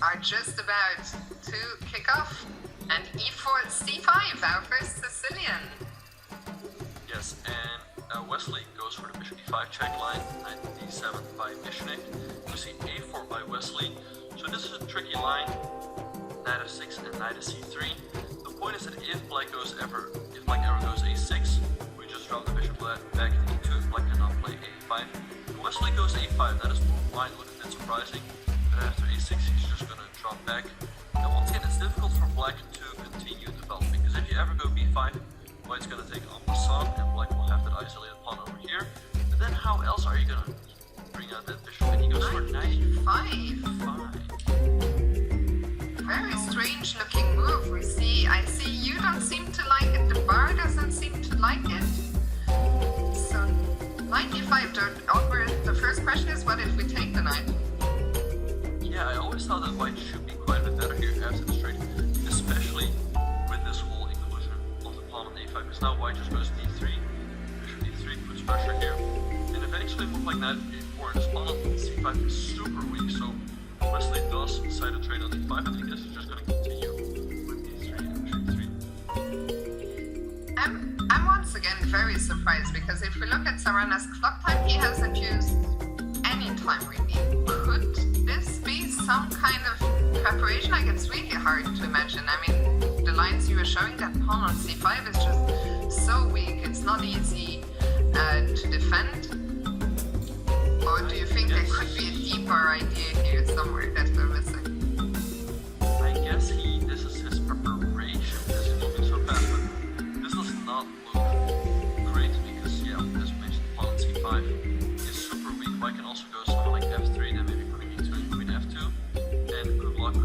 are just about to kick off. And e4, c5, our first Sicilian. Yes, and Wesley goes for the bishop e5 check line, knight d7 by Mishnik. We see a4 by Wesley. So this is a tricky line, knight f6 and knight c3. The point is that if black ever goes a6, we just drop the bishop back to e2 and black cannot play a5. If Wesley goes a5, that is might look a bit surprising, but after a6 he's just going to drop back. And once again, it's difficult for black to continue developing, because if you ever go b5, white's going to take en passant, and black will have that isolated pawn over here. But then how else are you going to bring out that bishop? And he goes for knight e5. Very strange looking move. I see you don't seem to like it, the bar doesn't seem to like it. So knight e5, the first question is, what if we take the knight? Yeah, I always thought that white should be quite a bit better here after the straight, especially with this whole inclusion of the pawn on a5, because now white just goes d3, bishop d3 puts pressure here, and eventually move like knight a4, this pawn on c5 is super weak, so Wesley does decide to trade on d5, I think this is just going to continue with d3 and bishop d3. I'm once again very surprised, because if we look at Sarana's clock time, he hasn't used any time really. Could this be some kind of preparation? Like, it's really hard to imagine. I mean, the lines you were showing, that pawn on c5 is just so weak, it's not easy to defend. Or do you think there could be a deeper idea here somewhere that we're missing? I guess this is his preparation, because he's moving so fast, but this does not look great, because yeah, as mentioned, pawn on c5 is super weak. White can also go something like f3, then maybe putting e2 and queen f2, and good luck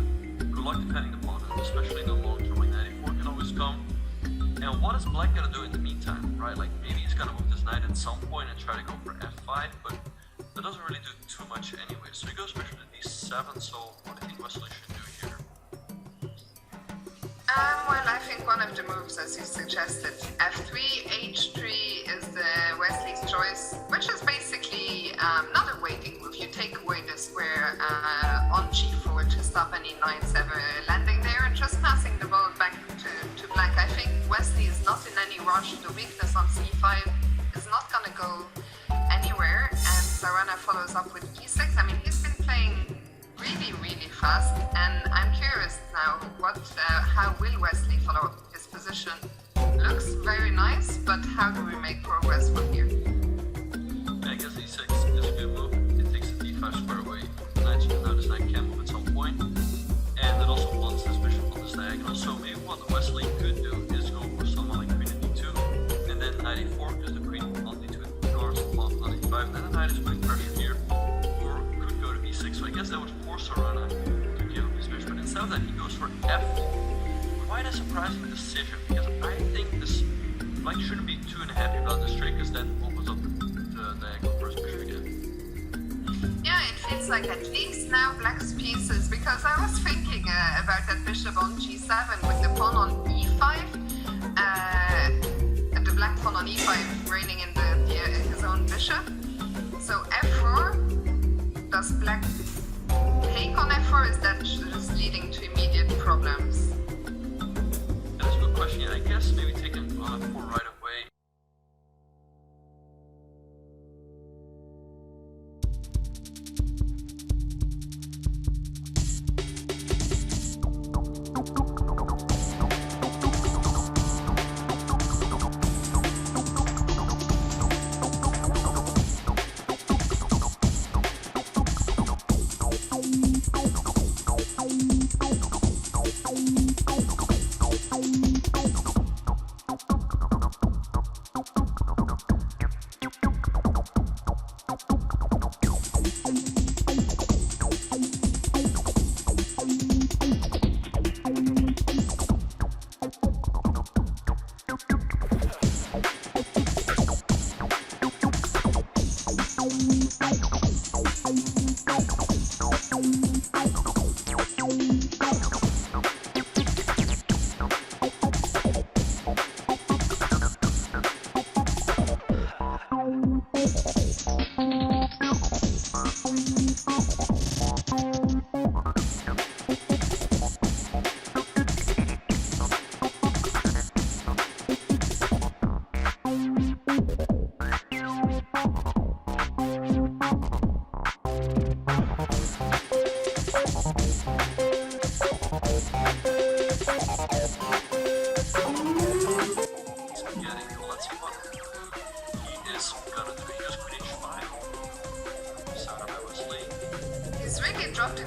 defending the pawn, especially in the long term, like knight a4 can always come. And what is black gonna do in the meantime, right? Like, maybe he's gonna move this knight at some point and try to go for f5, but that doesn't really do too much anyway. So he goes bishop to d7, so what do you think Wesley should do here? Well, I think one of the moves, as you suggested, f3, h3 is the Wesley's choice, which is basically not a waiting move. You take away the square on g4 to stop any knights ever landing there and just passing the ball back to black. I think Wesley is not in any rush. The weakness on c5 is not going to go anywhere, and Sarana follows up with e6. I mean, he's been playing really fast, and I'm curious now how will Wesley follow up his position. Looks very nice, but how do we make progress from here? Yeah, I guess e6 is a good move. It takes the d5 square away. Now this knight can move at some point, and it also blunts this bishop on this diagonal. So maybe what Wesley could do is go for someone like queen at d2, and then knight a4, because the queen on d2 ignores the pawn on e5, and then the knight is putting pressure here, or could go to b6. So I guess that would force Sarana to give up his bishop, but instead of that he goes for f4. Quite a surprising decision, because I think this black shouldn't be too unhappy about this trade, because that opens up the diagonal for his bishop again. Yeah, it feels like at least now black's pieces, because I was thinking about that bishop on g7 with the pawn on e5, and the black pawn on e5 reigning in his own bishop. So f4, does black take on f4, is that just leading to immediate problems? That's a good question. Yeah, I guess maybe taking on f4 right away.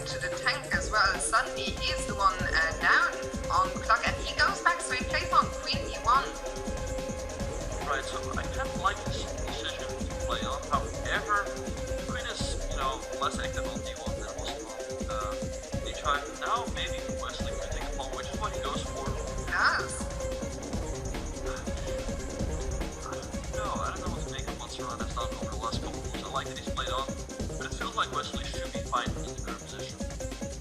to the tank as well. Suddenly he's the one down on clock, and he goes back, so he plays on queen e1. Right, so I kind of like his decision to play on. However, queen is, less active on d1 than it was on h5. Now maybe Wesley could take a pawn, which is what he goes for. Yes. I don't know what to make of what Sarana's done over the last couple of moves. I like that he's played on, but it feels like Wesley should be fine in the current position.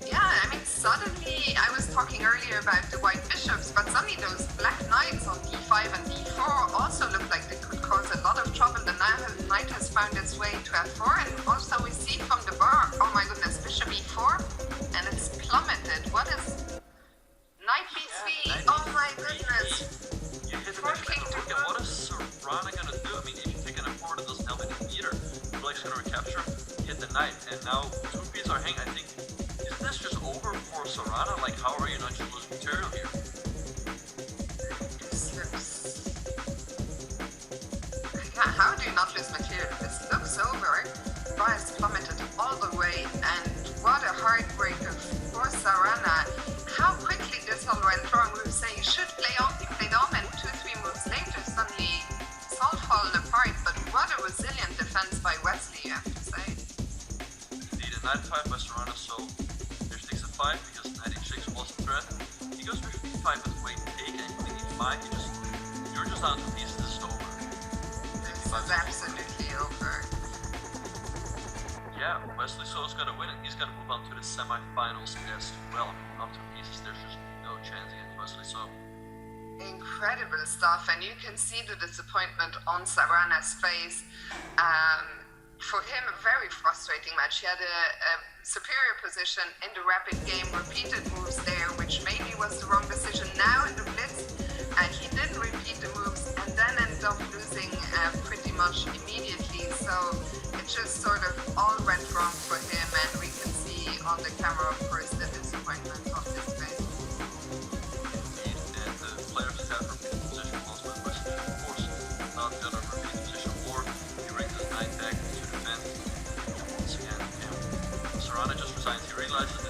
Yeah, I mean, suddenly, I was talking earlier about the white bishops, but suddenly those black knights on d5 and d4 also look like they could cause a lot of trouble. The knight has found its way to f4, and also we see from the bar, oh my goodness, bishop e4, and it's plummeted. What is knight b3? Oh my goodness. You hit the bishop at the rook, and what is Sarana gonna do? I mean, if you take an f4 that doesn't help any either, Blake's gonna recapture, hit the knight, and now two pieces are hanging. I think, isn't this just over for Sarana? Like, how are you not just losing material here? This looks... How do you not lose material? This looks over. Price plummeted all the way, and what a heartbreaker for Sarana. How quickly this all went wrong. We were saying you should play on, he played on, and 2-3 moves later suddenly it's all fallen apart, but what a resilient defense by Wesley, you have to say. Indeed, a knight 5 by Sarana, so bishop takes a 5 because knight h6 was a threat. He goes bishop e5 with weight take and queen e5. You're just down to pieces. This is over. This is absolutely over. Yeah, Wesley So's got to win it. He's got to move on to the semifinals as well. Up to pieces, there's just no chance against Wesley So. Incredible stuff, and you can see the disappointment on Sarana's face. For him, a very frustrating match. He had a superior position in the rapid game, repeated moves there, which maybe was the wrong decision. Now in the blitz, he didn't repeat the moves and then ended up losing pretty much immediately. So it just sort of all went wrong for him, and we can see on the camera, of course, the disappointment of his face. Indeed, and the players that have repeated position was with Wesley, of course, not gonna repeat position 4. He brings his knight back to defend. Once again, Sarana just resigns. He realizes